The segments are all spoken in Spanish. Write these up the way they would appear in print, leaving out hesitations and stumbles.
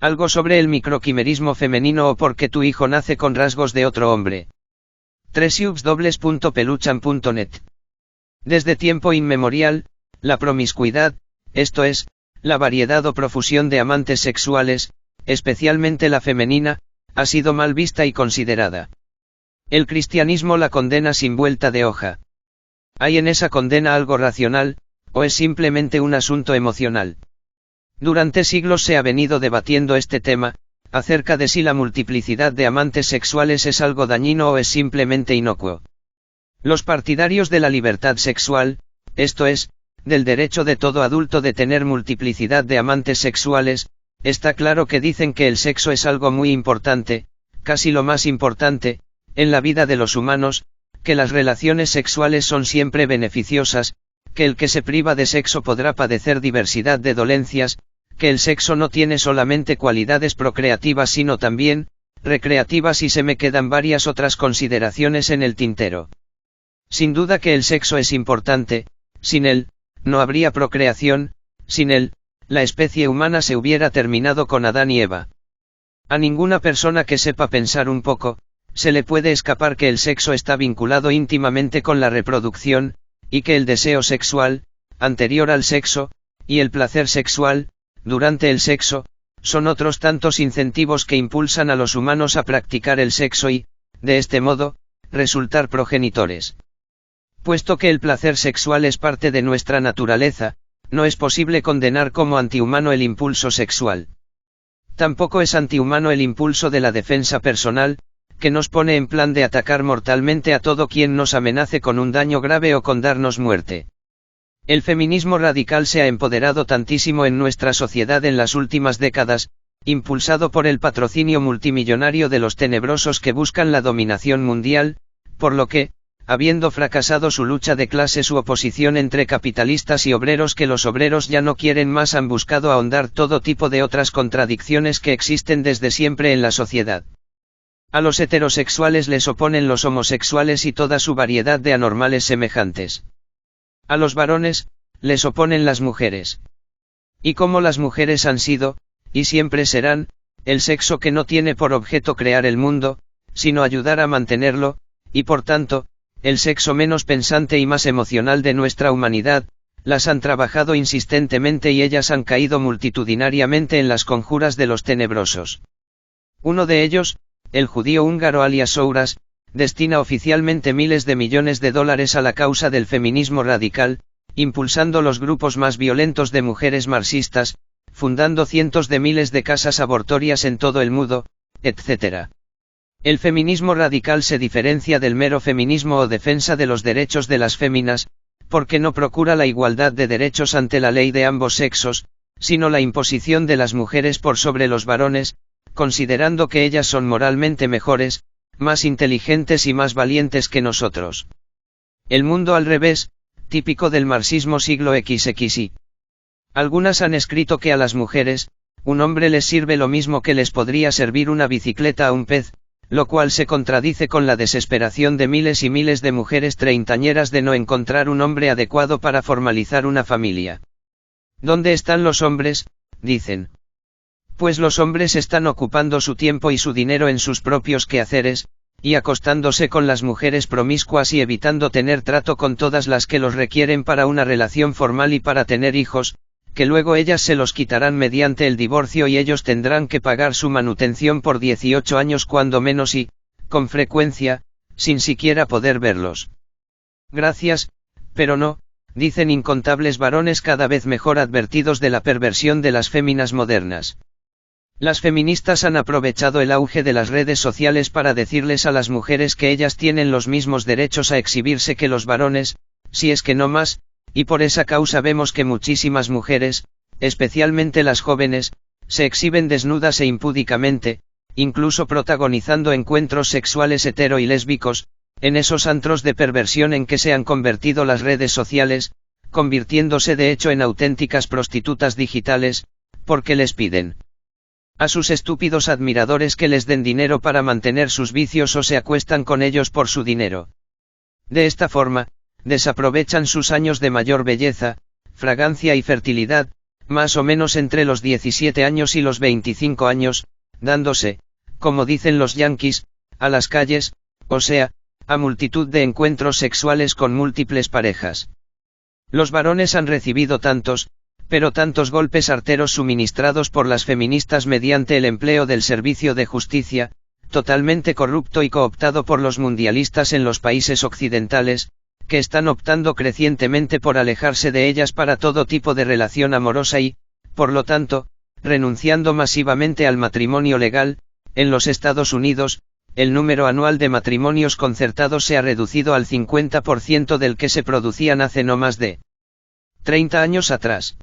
Algo sobre el microquimerismo femenino o porque tu hijo nace con rasgos de otro hombre. www.peluchan.net. Desde tiempo inmemorial, la promiscuidad, esto es, la variedad o profusión de amantes sexuales, especialmente la femenina, ha sido mal vista y considerada. El cristianismo la condena sin vuelta de hoja. ¿Hay en esa condena algo racional, o es simplemente un asunto emocional? Durante siglos se ha venido debatiendo este tema, acerca de si la multiplicidad de amantes sexuales es algo dañino o es simplemente inocuo. Los partidarios de la libertad sexual, esto es, del derecho de todo adulto de tener multiplicidad de amantes sexuales, está claro que dicen que el sexo es algo muy importante, casi lo más importante, en la vida de los humanos, que las relaciones sexuales son siempre beneficiosas, que el que se priva de sexo podrá padecer diversidad de dolencias, que el sexo no tiene solamente cualidades procreativas sino también, recreativas y se me quedan varias otras consideraciones en el tintero. Sin duda que el sexo es importante, sin él, no habría procreación, sin él, la especie humana se hubiera terminado con Adán y Eva. A ninguna persona que sepa pensar un poco, se le puede escapar que el sexo está vinculado íntimamente con la reproducción, y que el deseo sexual, anterior al sexo, y el placer sexual, durante el sexo, son otros tantos incentivos que impulsan a los humanos a practicar el sexo y, de este modo, resultar progenitores. Puesto que el placer sexual es parte de nuestra naturaleza, no es posible condenar como antihumano el impulso sexual. Tampoco es antihumano el impulso de la defensa personal, que nos pone en plan de atacar mortalmente a todo quien nos amenace con un daño grave o con darnos muerte. El feminismo radical se ha empoderado tantísimo en nuestra sociedad en las últimas décadas, impulsado por el patrocinio multimillonario de los tenebrosos que buscan la dominación mundial, por lo que, habiendo fracasado su lucha de clase, su oposición entre capitalistas y obreros, que los obreros ya no quieren más, han buscado ahondar todo tipo de otras contradicciones que existen desde siempre en la sociedad. A los heterosexuales les oponen los homosexuales y toda su variedad de anormales semejantes. A los varones, les oponen las mujeres. Y como las mujeres han sido, y siempre serán, el sexo que no tiene por objeto crear el mundo, sino ayudar a mantenerlo, y por tanto, el sexo menos pensante y más emocional de nuestra humanidad, las han trabajado insistentemente y ellas han caído multitudinariamente en las conjuras de los tenebrosos. Uno de ellos, el judío húngaro alias Soros, destina oficialmente miles de millones de dólares a la causa del feminismo radical, impulsando los grupos más violentos de mujeres marxistas, fundando cientos de miles de casas abortorias en todo el mundo, etc. El feminismo radical se diferencia del mero feminismo o defensa de los derechos de las féminas, porque no procura la igualdad de derechos ante la ley de ambos sexos, sino la imposición de las mujeres por sobre los varones, considerando que ellas son moralmente mejores, más inteligentes y más valientes que nosotros. El mundo al revés, típico del marxismo siglo XXI. Algunas han escrito que a las mujeres, un hombre les sirve lo mismo que les podría servir una bicicleta a un pez, lo cual se contradice con la desesperación de miles y miles de mujeres treintañeras de no encontrar un hombre adecuado para formalizar una familia. ¿Dónde están los hombres?, dicen. Pues los hombres están ocupando su tiempo y su dinero en sus propios quehaceres, y acostándose con las mujeres promiscuas y evitando tener trato con todas las que los requieren para una relación formal y para tener hijos, que luego ellas se los quitarán mediante el divorcio y ellos tendrán que pagar su manutención por 18 años cuando menos y, con frecuencia, sin siquiera poder verlos. Gracias, pero no, dicen incontables varones cada vez mejor advertidos de la perversión de las féminas modernas. Las feministas han aprovechado el auge de las redes sociales para decirles a las mujeres que ellas tienen los mismos derechos a exhibirse que los varones, si es que no más, y por esa causa vemos que muchísimas mujeres, especialmente las jóvenes, se exhiben desnudas e impúdicamente, incluso protagonizando encuentros sexuales hetero y lésbicos, en esos antros de perversión en que se han convertido las redes sociales, convirtiéndose de hecho en auténticas prostitutas digitales, porque les piden a sus estúpidos admiradores que les den dinero para mantener sus vicios o se acuestan con ellos por su dinero. De esta forma, desaprovechan sus años de mayor belleza, fragancia y fertilidad, más o menos entre los 17 años y los 25 años, dándose, como dicen los yanquis, a las calles, o sea, a multitud de encuentros sexuales con múltiples parejas. Los varones han recibido tantos, pero tantos golpes arteros suministrados por las feministas mediante el empleo del servicio de justicia, totalmente corrupto y cooptado por los mundialistas en los países occidentales, que están optando crecientemente por alejarse de ellas para todo tipo de relación amorosa y, por lo tanto, renunciando masivamente al matrimonio legal. En los Estados Unidos, el número anual de matrimonios concertados se ha reducido al 50% del que se producían hace no más de 30 años atrás.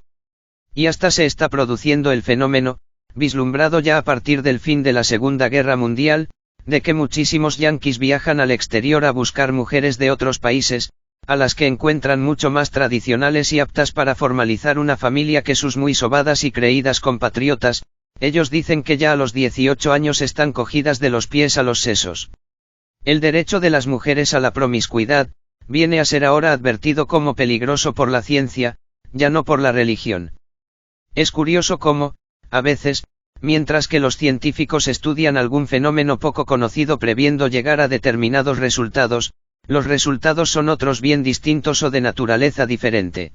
Y hasta se está produciendo el fenómeno, vislumbrado ya a partir del fin de la Segunda Guerra Mundial, de que muchísimos yanquis viajan al exterior a buscar mujeres de otros países, a las que encuentran mucho más tradicionales y aptas para formalizar una familia que sus muy sobadas y creídas compatriotas. Ellos dicen que ya a los 18 años están cogidas de los pies a los sesos. El derecho de las mujeres a la promiscuidad, viene a ser ahora advertido como peligroso por la ciencia, ya no por la religión. Es curioso cómo, a veces, mientras que los científicos estudian algún fenómeno poco conocido previendo llegar a determinados resultados, los resultados son otros bien distintos o de naturaleza diferente.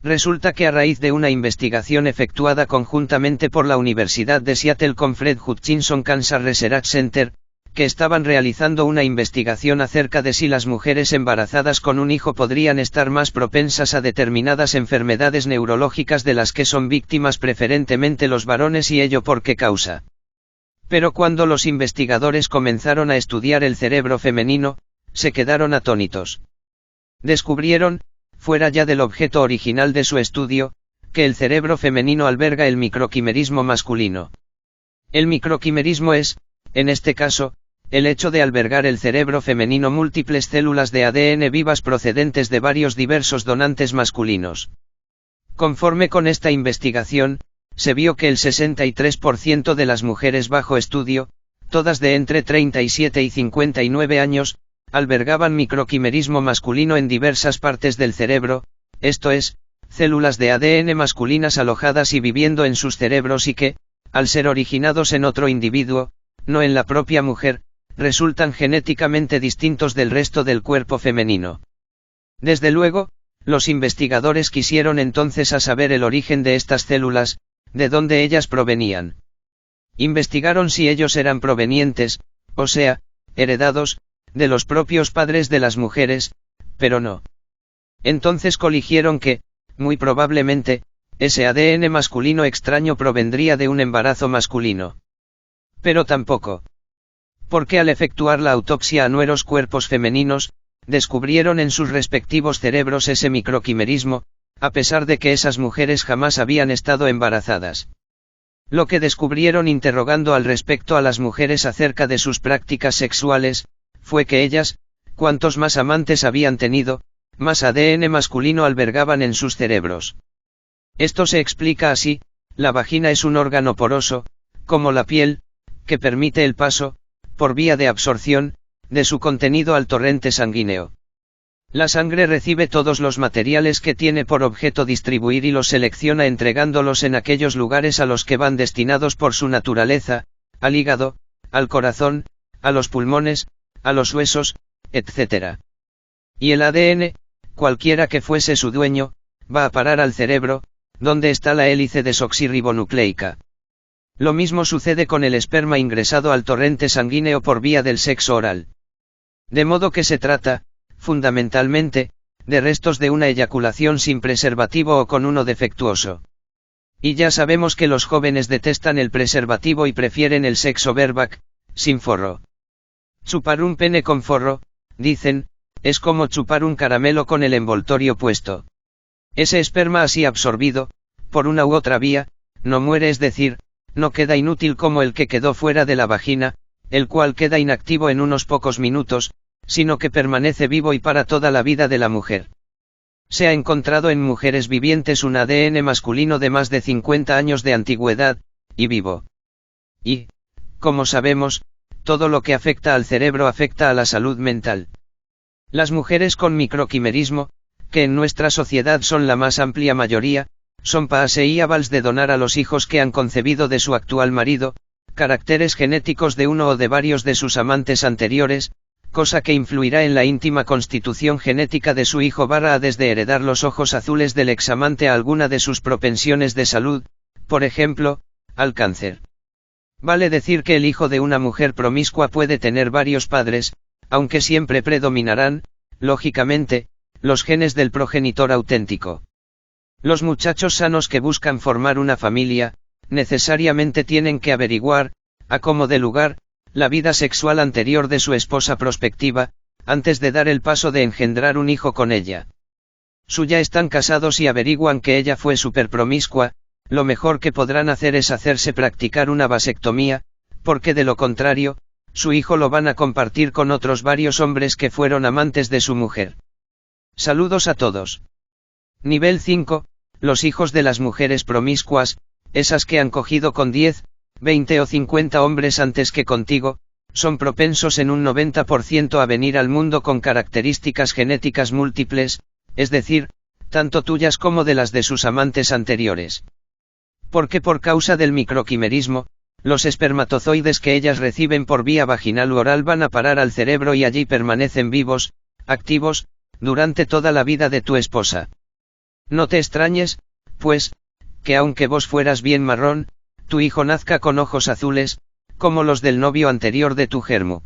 Resulta que a raíz de una investigación efectuada conjuntamente por la Universidad de Seattle con Fred Hutchinson Cancer Research Center, que estaban realizando una investigación acerca de si las mujeres embarazadas con un hijo podrían estar más propensas a determinadas enfermedades neurológicas de las que son víctimas preferentemente los varones y ello por qué causa. Pero cuando los investigadores comenzaron a estudiar el cerebro femenino, se quedaron atónitos. Descubrieron, fuera ya del objeto original de su estudio, que el cerebro femenino alberga el microquimerismo masculino. El microquimerismo es, en este caso, el hecho de albergar el cerebro femenino múltiples células de ADN vivas procedentes de varios diversos donantes masculinos. Conforme con esta investigación, se vio que el 63% de las mujeres bajo estudio, todas de entre 37 y 59 años, albergaban microquimerismo masculino en diversas partes del cerebro, esto es, células de ADN masculinas alojadas y viviendo en sus cerebros y que, al ser originados en otro individuo, no en la propia mujer, resultan genéticamente distintos del resto del cuerpo femenino. Desde luego, los investigadores quisieron entonces a saber el origen de estas células, de dónde ellas provenían. Investigaron si ellos eran provenientes, o sea, heredados, de los propios padres de las mujeres, pero no. Entonces coligieron que, muy probablemente, ese ADN masculino extraño provendría de un embarazo masculino. Pero tampoco. Porque al efectuar la autopsia a nuevos cuerpos femeninos, descubrieron en sus respectivos cerebros ese microquimerismo, a pesar de que esas mujeres jamás habían estado embarazadas. Lo que descubrieron interrogando al respecto a las mujeres acerca de sus prácticas sexuales, fue que ellas, cuantos más amantes habían tenido, más ADN masculino albergaban en sus cerebros. Esto se explica así: la vagina es un órgano poroso, como la piel, que permite el paso, por vía de absorción, de su contenido al torrente sanguíneo. La sangre recibe todos los materiales que tiene por objeto distribuir y los selecciona entregándolos en aquellos lugares a los que van destinados por su naturaleza, al hígado, al corazón, a los pulmones, a los huesos, etc. Y el ADN, cualquiera que fuese su dueño, va a parar al cerebro, donde está la hélice desoxirribonucleica. Lo mismo sucede con el esperma ingresado al torrente sanguíneo por vía del sexo oral. De modo que se trata, fundamentalmente, de restos de una eyaculación sin preservativo o con uno defectuoso. Y ya sabemos que los jóvenes detestan el preservativo y prefieren el sexo bareback, sin forro. Chupar un pene con forro, dicen, es como chupar un caramelo con el envoltorio puesto. Ese esperma así absorbido, por una u otra vía, no muere, es decir, no queda inútil como el que quedó fuera de la vagina, el cual queda inactivo en unos pocos minutos, sino que permanece vivo y para toda la vida de la mujer. Se ha encontrado en mujeres vivientes un ADN masculino de más de 50 años de antigüedad, y vivo. Y, como sabemos, todo lo que afecta al cerebro afecta a la salud mental. Las mujeres con microquimerismo, que en nuestra sociedad son la más amplia mayoría, son paseíables de donar a los hijos que han concebido de su actual marido, caracteres genéticos de uno o de varios de sus amantes anteriores, cosa que influirá en la íntima constitución genética de su hijo barra desde heredar los ojos azules del examante a alguna de sus propensiones de salud, por ejemplo, al cáncer. Vale decir que el hijo de una mujer promiscua puede tener varios padres, aunque siempre predominarán, lógicamente, los genes del progenitor auténtico. Los muchachos sanos que buscan formar una familia, necesariamente tienen que averiguar, a como dé lugar, la vida sexual anterior de su esposa prospectiva, antes de dar el paso de engendrar un hijo con ella. Ya están casados y averiguan que ella fue súper promiscua, lo mejor que podrán hacer es hacerse practicar una vasectomía, porque de lo contrario, su hijo lo van a compartir con otros varios hombres que fueron amantes de su mujer. Saludos a todos. Nivel 5, los hijos de las mujeres promiscuas, esas que han cogido con 10, 20 o 50 hombres antes que contigo, son propensos en un 90% a venir al mundo con características genéticas múltiples, es decir, tanto tuyas como de las de sus amantes anteriores. Porque por causa del microquimerismo, los espermatozoides que ellas reciben por vía vaginal u oral van a parar al cerebro y allí permanecen vivos, activos, durante toda la vida de tu esposa. No te extrañes, pues, que aunque vos fueras bien marrón, tu hijo nazca con ojos azules, como los del novio anterior de tu germo.